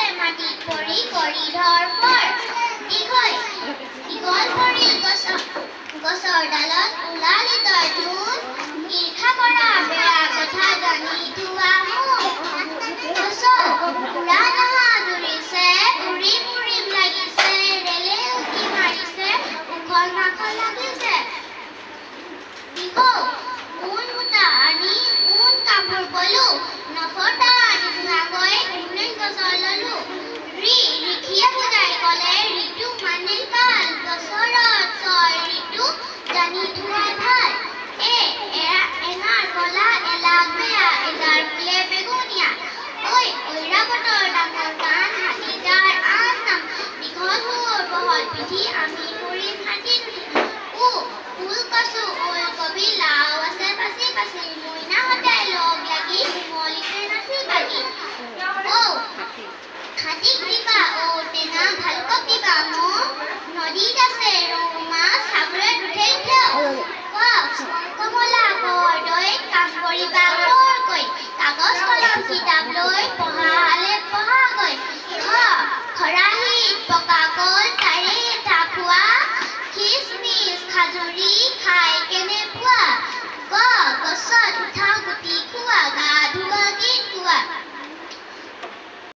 আছে মাটিত পৰি কৰিধৰ ফৰ দীঘল দীঘল পৰিল গছৰ ডালত ওলালি তই ধোন ঈৰ্ষা কৰা বেয়া কথা জানি ধোৱা উৰা নহা দৌৰিছে উৰিম লাগিছে ৰেলে উকি মাৰিছে উখল মাখল লাগিছে ঊন সূতা আনি ঊন কাপোৰ বলো নফটা নিচিনাকৈ উন্নয়ন গছৰ ললো ৰিখিয়ে বুজাই ক'লে ঋতু মানে কাল বছৰত 6 ঋতু জানি ধোৱাই ভাল এঙাৰ কলা এলাগ বেয়া এগাৰ ফুলে বেগুনীয়া ঐৰাবতৰ ডাঙৰ কাণ হাতীদাৰ আন নাম দীঘল মূৰ বহল পিঠি আমি ফুৰিম হাতীত ফুল কচু ওল কবি লাও আছে পাচি পাচি মইনাহঁতে লগ লাগি শিমলিতে নাচি বাগি হাতীক